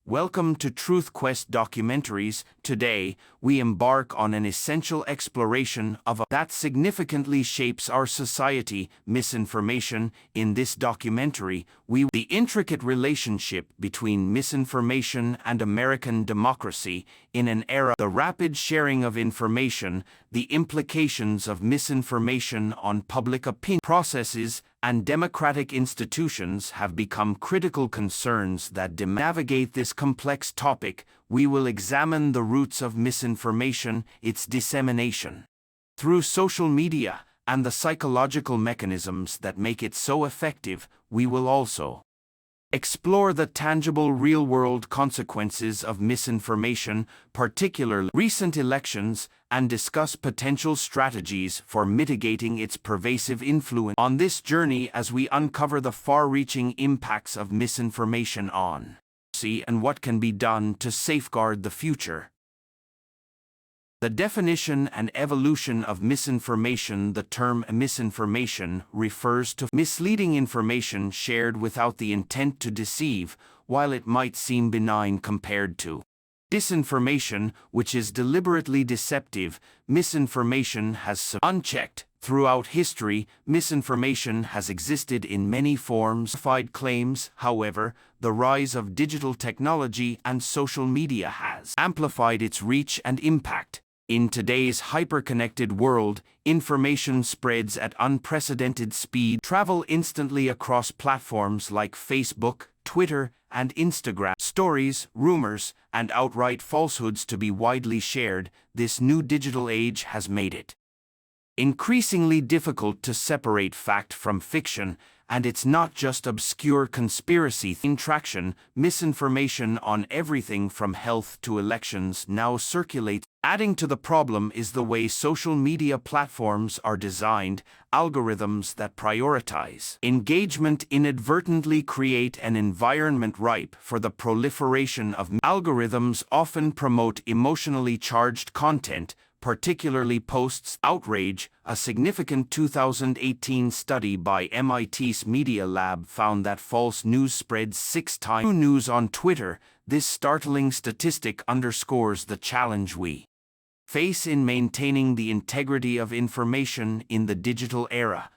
Welcome to Truth Quest Documentaries. Today, we embark on an essential exploration of that significantly shapes our society, misinformation. In this documentary, the intricate relationship between misinformation and American democracy in an era, the rapid sharing of information, the implications of misinformation on public opinion processes, and democratic institutions have become critical concerns that navigate this complex topic. We will examine the roots of misinformation, its dissemination through social media, and the psychological mechanisms that make it so effective. We will also explore the tangible real-world consequences of misinformation, particularly recent elections, and discuss potential strategies for mitigating its pervasive influence. On this journey, as we uncover the far-reaching impacts of misinformation on democracy and what can be done to safeguard the future. The definition and evolution of misinformation. The term misinformation refers to misleading information shared without the intent to deceive, while it might seem benign compared to disinformation, which is deliberately deceptive. Misinformation has unchecked. Throughout history, misinformation has existed in many forms. Verified claims, however, the rise of digital technology and social media has amplified its reach and impact. In today's hyper-connected world, information spreads at unprecedented speed, travel instantly across platforms like Facebook, Twitter, and Instagram. Stories, rumors, and outright falsehoods to be widely shared. This new digital age has made it increasingly difficult to separate fact from fiction, and it's not just obscure conspiracy traction. Misinformation on everything from health to elections now circulates. Adding to the problem is the way social media platforms are designed. Algorithms that prioritize engagement inadvertently create an environment ripe for the proliferation of algorithms often promote emotionally charged content, particularly posts. Outrage. A significant 2018 study by MIT's Media Lab found that false news spreads 6 times news on Twitter. This startling statistic underscores the challenge we face in maintaining the integrity of information in the digital era.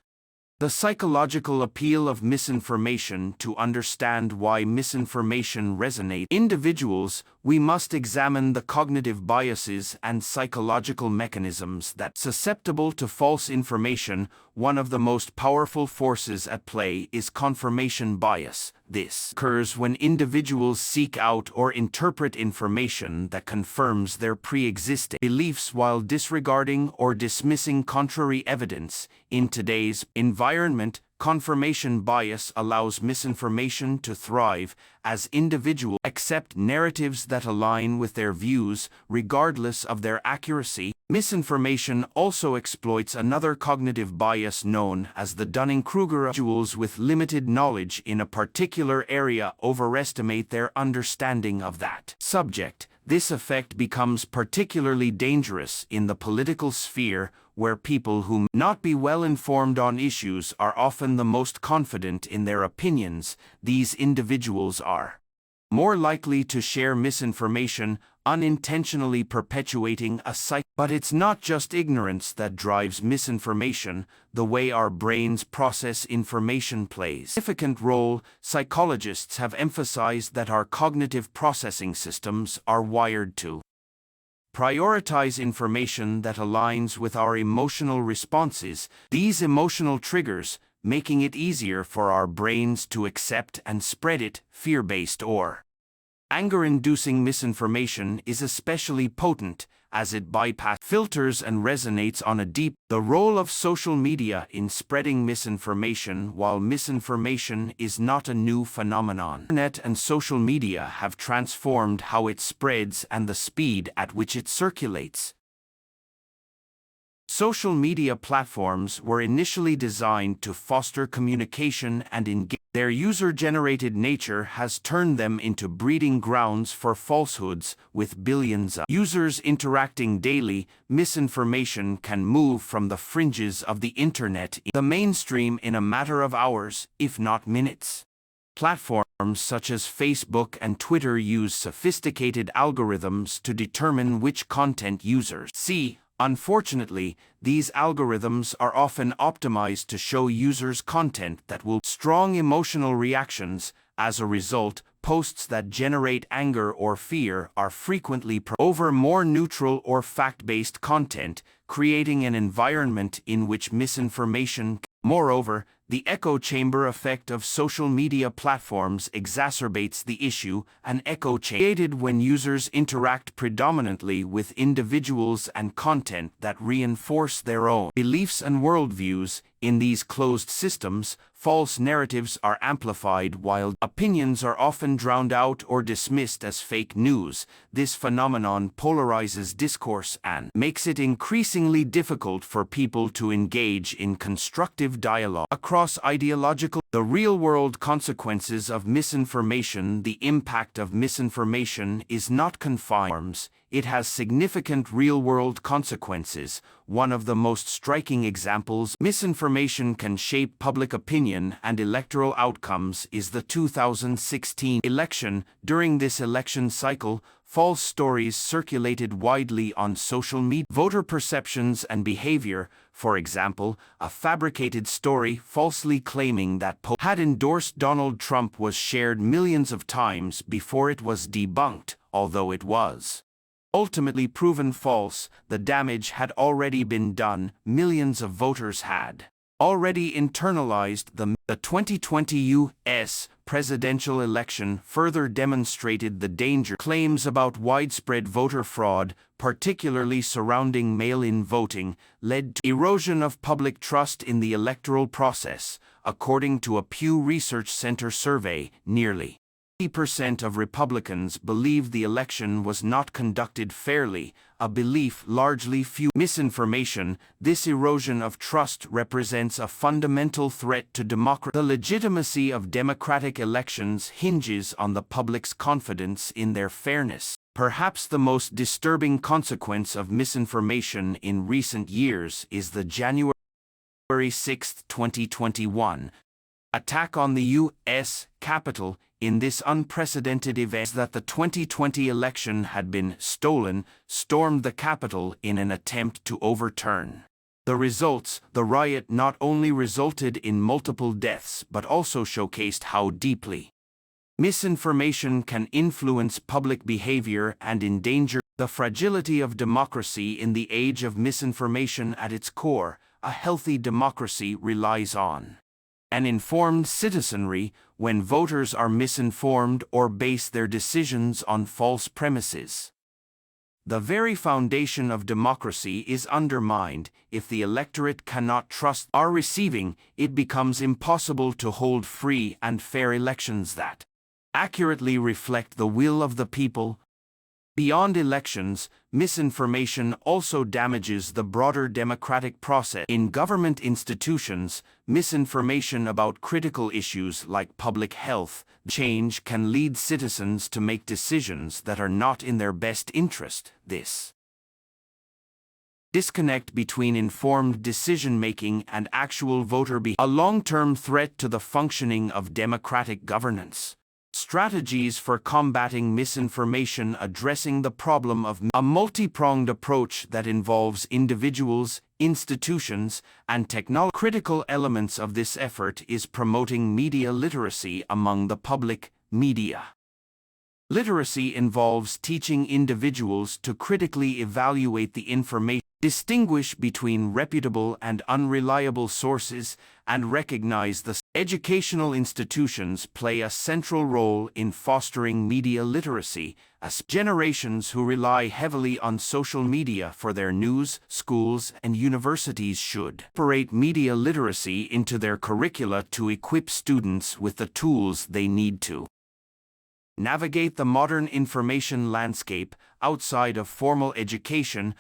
The psychological appeal of misinformation. To understand why misinformation resonates with individuals, we must examine the cognitive biases and psychological mechanisms that are susceptible to false information. One of the most powerful forces at play is confirmation bias. This occurs when individuals seek out or interpret information that confirms their pre-existing beliefs while disregarding or dismissing contrary evidence. In today's environment, confirmation bias allows misinformation to thrive as individuals accept narratives that align with their views, regardless of their accuracy. Misinformation also exploits another cognitive bias known as the Dunning-Kruger. Individuals with limited knowledge in a particular area overestimate their understanding of that subject. This effect becomes particularly dangerous in the political sphere, where people who may not be well informed on issues are often the most confident in their opinions. These individuals are more likely to share misinformation, unintentionally perpetuating a cycle. But it's not just ignorance that drives misinformation. The way our brains process information plays a significant role. Psychologists have emphasized that our cognitive processing systems are wired to prioritize information that aligns with our emotional responses. These emotional triggers, making it easier for our brains to accept and spread it. Fear-based or anger-inducing misinformation is especially potent, as it bypasses filters and resonates on a deep. The role of social media in spreading misinformation. While misinformation is not a new phenomenon, the internet and social media have transformed how it spreads and the speed at which it circulates. Social media platforms were initially designed to foster communication and engagement. Their user-generated nature has turned them into breeding grounds for falsehoods. With billions of users interacting daily, misinformation can move from the fringes of the internet to the mainstream in a matter of hours, if not minutes. Platforms such as Facebook and Twitter use sophisticated algorithms to determine which content users see. Unfortunately, these algorithms are often optimized to show users content that will strong emotional reactions. As a result, posts that generate anger or fear are frequently over more neutral or fact-based content, creating an environment in which misinformation. Moreover, the echo chamber effect of social media platforms exacerbates the issue. An echo chamber created when users interact predominantly with individuals and content that reinforce their own beliefs and worldviews. In these closed systems, false narratives are amplified while opinions are often drowned out or dismissed as fake news. This phenomenon polarizes discourse and makes it increasingly difficult for people to engage in constructive dialogue across ideological. The real-world consequences of misinformation. The impact of misinformation is not confined. It has significant real-world consequences. One of the most striking examples misinformation can shape public opinion and electoral outcomes is the 2016 election. During this election cycle, false stories circulated widely on social media. Voter perceptions and behavior. For example, a fabricated story falsely claiming that Pope had endorsed Donald Trump was shared millions of times before it was debunked, although it was ultimately proven false. The damage had already been done. Millions of voters had already internalized the 2020 U.S. presidential election further demonstrated the danger. Claims about widespread voter fraud, particularly surrounding mail-in voting, led to erosion of public trust in the electoral process. According to a Pew Research Center survey, nearly 80% of Republicans believe the election was not conducted fairly, a belief largely fueled misinformation. This erosion of trust represents a fundamental threat to democracy. The legitimacy of democratic elections hinges on the public's confidence in their fairness. Perhaps the most disturbing consequence of misinformation in recent years is the January 6, 2021, attack on the U.S. Capitol. In this unprecedented event that the 2020 election had been stolen, stormed the Capitol in an attempt to overturn the results. The riot not only resulted in multiple deaths but also showcased how deeply misinformation can influence public behavior and endanger the fragility of democracy in the age of misinformation. At its core, a healthy democracy relies on an informed citizenry. When voters are misinformed or base their decisions on false premises, the very foundation of democracy is undermined. If the electorate cannot trust our receiving, it becomes impossible to hold free and fair elections that accurately reflect the will of the people. Beyond elections, misinformation also damages the broader democratic process. In government institutions, misinformation about critical issues like public health change can lead citizens to make decisions that are not in their best interest. This disconnect between informed decision-making and actual voter behavior is a long-term threat to the functioning of democratic governance. Strategies for combating misinformation. Addressing the problem of a multi-pronged approach that involves individuals, institutions, and technology. Critical elements of this effort is promoting media literacy among the public. Media literacy involves teaching individuals to critically evaluate the information, distinguish between reputable and unreliable sources, and recognize the educational institutions play a central role in fostering media literacy, as generations who rely heavily on social media for their news. Schools and universities should incorporate media literacy into their curricula to equip students with the tools they need to navigate the modern information landscape. Outside of formal education,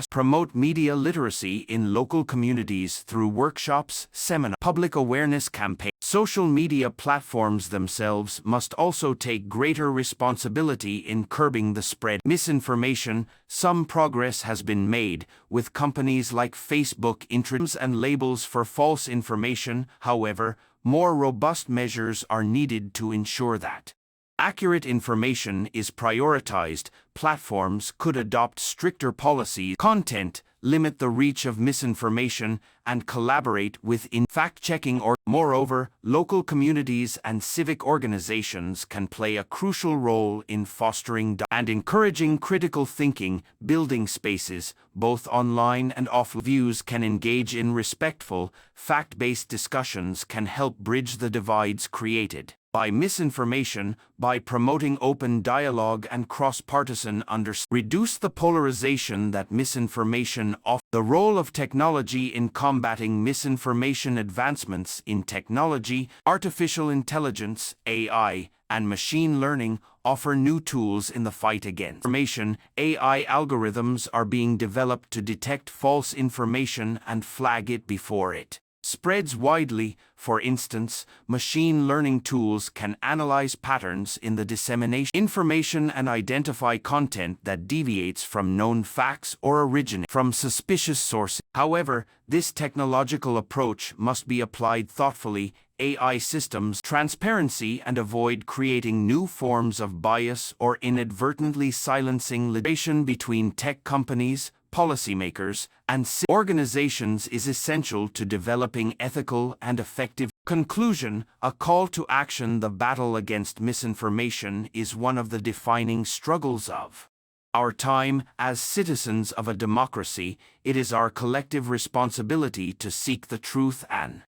promote media literacy in local communities through workshops, seminars, public awareness campaigns. Social media platforms themselves must also take greater responsibility in curbing the spread of misinformation. Some progress has been made, with companies like Facebook introducing and labels for false information. However, more robust measures are needed to ensure that accurate information is prioritized. Platforms could adopt stricter policies, content, limit the reach of misinformation, and collaborate within fact-checking. Or moreover, local communities and civic organizations can play a crucial role in fostering and encouraging critical thinking. Building spaces, both online and offline. Views can engage in respectful, fact-based discussions can help bridge the divides created by misinformation. By promoting open dialogue and cross-partisan understanding, reduce the polarization that misinformation offers. The role of technology in combating misinformation. Advancements in technology, artificial intelligence, AI, and machine learning offer new tools in the fight against misinformation. AI algorithms are being developed to detect false information and flag it before it spreads widely. For instance, machine learning tools can analyze patterns in the dissemination of information and identify content that deviates from known facts or originates from suspicious sources. However, this technological approach must be applied thoughtfully. AI systems transparency and avoid creating new forms of bias or inadvertently silencing litigation between tech companies, policymakers, and organizations is essential to developing ethical and effective. Conclusion: a call to action. The battle against misinformation is one of the defining struggles of our time. As citizens of a democracy, it is our collective responsibility to seek the truth and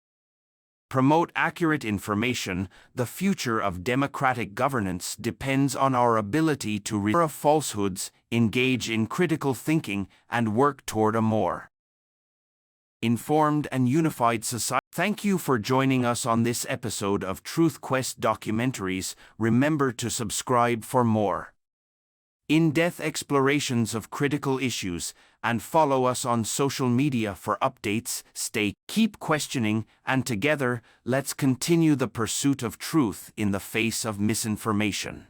promote accurate information. The future of democratic governance depends on our ability to read falsehoods, engage in critical thinking, and work toward a more informed and unified society. Thank you for joining us on this episode of Truth Quest Documentaries. Remember to subscribe for more in-depth explorations of critical issues, and follow us on social media for updates. Keep questioning, and together, let's continue the pursuit of truth in the face of misinformation.